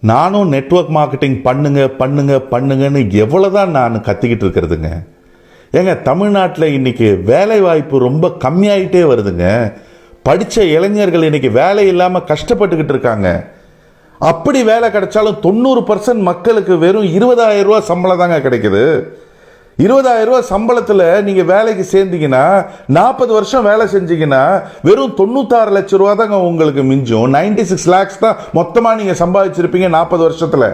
நானும் network marketing பண்ணுங்கன்னு எவ்வளோதான் நான் கத்திக்கிட்டு இருக்கிறதுங்க. ஏங்க, தமிழ்நாட்டில் இன்னைக்கு வேலை வாய்ப்பு ரொம்ப கம்மியாயிட்டே வருதுங்க. படித்த இளைஞர்கள் இன்னைக்கு வேலை இல்லாமல் கஷ்டப்பட்டுக்கிட்டு இருக்காங்க. அப்படி வேலை கிடைச்சாலும் 90% மக்களுக்கு வெறும் 20,000 ரூபா சம்பளம் தாங்க கிடைக்குது. 20,000 ரூபா சம்பளத்தில் நீங்கள் வேலைக்கு சேர்ந்தீங்கன்னா 40 வருஷம் வேலை செஞ்சீங்கன்னா வெறும் 96 லட்சம் ரூபா தாங்க உங்களுக்கு மிஞ்சும். 96 lakhs தான் மொத்தமாக நீங்கள் சம்பாதிச்சிருப்பீங்க 40 வருஷத்தில்.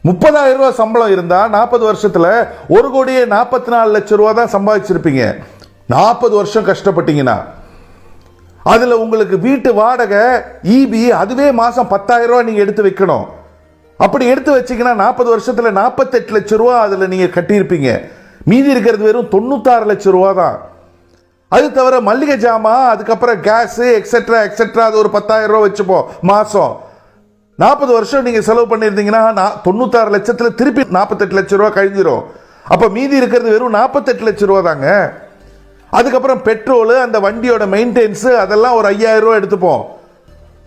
30,000 ரூபா சம்பளம் இருந்தால் 40 வருஷத்தில் 1,44 லட்சம் ரூபா தான் சம்பாதிச்சிருப்பீங்க 40 வருஷம் கஷ்டப்பட்டீங்கன்னா. அதில் உங்களுக்கு வீட்டு வாடகை, ஈபி, அதுவே மாதம் 10,000 ரூபா நீங்கள் எடுத்து வைக்கணும். அப்படி எடுத்து வச்சிங்கன்னா 40 வருஷத்தில் 48 லட்சம் ரூபா அதில் நீங்கள் கட்டியிருப்பீங்க. மீதி இருக்கிறது வெறும் 96 லட்சம் ரூபா தான். அது தவிர மல்லிகை ஜாமான், அதுக்கப்புறம் கேஸு எக்ஸெட்ரா அது ஒரு 10,000 ரூபா வச்சுப்போம் மாதம். 40 வருஷம் நீங்கள் செலவு பண்ணியிருந்தீங்கன்னா 96 லட்சத்தில் திருப்பி 48 லட்சம் ரூபா கழிஞ்சிரும். அப்போ மீதி இருக்கிறது வெறும் 48 லட்சம் ரூபா தாங்க. அதுக்கப்புறம் பெட்ரோலு, அந்த வண்டியோட மெயின்டெனன்ஸு, அதெல்லாம் ஒரு 5,000 ரூபா எடுத்துப்போம்.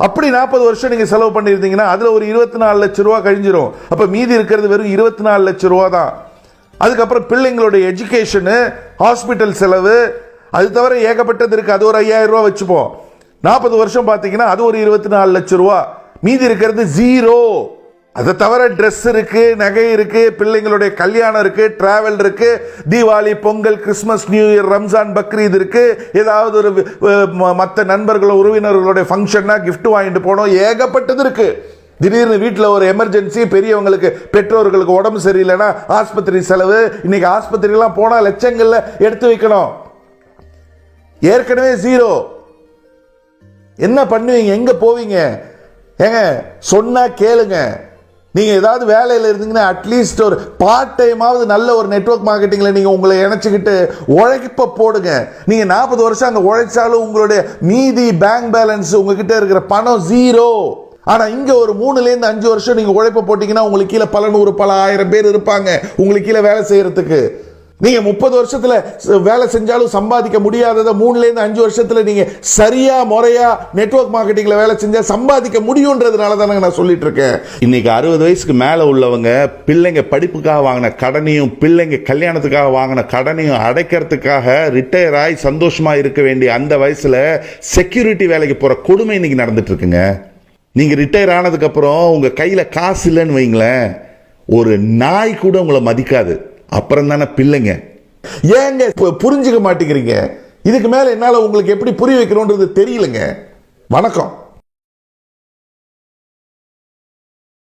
அப்படி 40 வருஷம் நீங்கள் செலவு பண்ணியிருந்தீங்கன்னா அதில் ஒரு 24 லட்சம் ரூபா கழிஞ்சிரும். அப்போ மீதி இருக்கிறது வெறும் 24 லட்சம் ரூபா தான். அதுக்கப்புறம் பிள்ளைங்களுடைய எஜுகேஷனு, ஹாஸ்பிட்டல் செலவு, அது தவிர ஏகப்பட்டது இருக்குது. அது ஒரு 5,000 ரூபா வச்சுப்போம். 40 வருஷம் பார்த்தீங்கன்னா அது ஒரு 24 லட்சம் ரூபா. மீதி இருக்கிறது ஜீரோ. அதை தவிர ட்ரெஸ் இருக்கு, நகை இருக்கு, பிள்ளைங்களுடைய கல்யாணம் இருக்கு, டிராவல் இருக்கு, Deepavali, Pongal, Christmas, new year, Ramzan, Bakrid இருக்கு, ஏதாவது ஒரு மற்ற நண்பர்களோ உறவினர்களுடைய ஃபங்க்ஷன்னா கிஃப்ட் வாங்கிட்டு போனோம், ஏகப்பட்டது இருக்கு. திடீர்னு வீட்டில் ஒரு எமர்ஜென்சி, பெரியவங்களுக்கு பெற்றோர்களுக்கு உடம்பு சரியில்லைன்னா ஆஸ்பத்திரி செலவு. இன்னைக்கு ஆஸ்பத்திரிலாம் போனால் லட்சங்கள்ல எடுத்து வைக்கணும். ஏற்கனவே ஜீரோ. என்ன பண்ணுவீங்க? எங்க போவீங்க? ஏங்க, சொன்னா கேளுங்க. நீங்க ஏதாவது வேலையில் இருந்தீங்கன்னா அட்லீஸ்ட் ஒரு பார்ட் டைமாவது நல்ல ஒரு நெட்வொர்க் மார்க்கெட்டிங்ல நீங்க உங்களை இணைச்சுக்கிட்டு உழைப்ப போடுங்க. நீங்க 40 வருஷம் அங்க உழைச்சாலும் உங்களுடைய மீதி பேங்க் பேலன்ஸ், உங்ககிட்ட இருக்கிற பணம் ஜீரோ. ஆனா இங்க ஒரு 3 5 வருஷம் நீங்க உழைப்ப போட்டீங்கன்னா உங்களுக்கு கீழே பல 100 பல 1000 பேர் இருப்பாங்க உங்களுக்கு கீழே வேலை செய்யறதுக்கு. நீங்க 30 வருஷத்துல வேலை செஞ்சாலும் சம்பாதிக்க முடியாததை 3 5 வருஷத்துல நீங்க சரியா முறையா நெட்வொர்க் மார்க்கெட்டிங்ல வேலை செஞ்சா சம்பாதிக்க முடியும்ன்றதுனால தானே நான் சொல்லிட்டு இருக்கேன். இன்னைக்கு 60 வயசுக்கு மேல உள்ளவங்க பிள்ளைங்க படிப்புக்காக வாங்கின கடனையும் பிள்ளைங்க கல்யாணத்துக்காக வாங்கின கடனையும் அடைக்கிறதுக்காக ரிட்டையர் ஆகி சந்தோஷமா இருக்க வேண்டிய அந்த வயசுல செக்யூரிட்டி வேலைக்கு போற கொடுமை இன்னைக்கு நடந்துட்டு இருக்குங்க. நீங்க ரிட்டையர் ஆனதுக்கு அப்புறம் உங்க கையில காசு இல்லைன்னு வைங்களேன், ஒரு நாய் கூட உங்களை மதிக்காது. அப்புறம் தானே பிள்ளைங்க. ஏங்க புரிஞ்சுக்க மாட்டேங்கிறீங்க? இதுக்கு மேல என்னால உங்களுக்கு எப்படி புரிய வைக்கணும்ன்றது தெரியலங்க. வணக்கம்.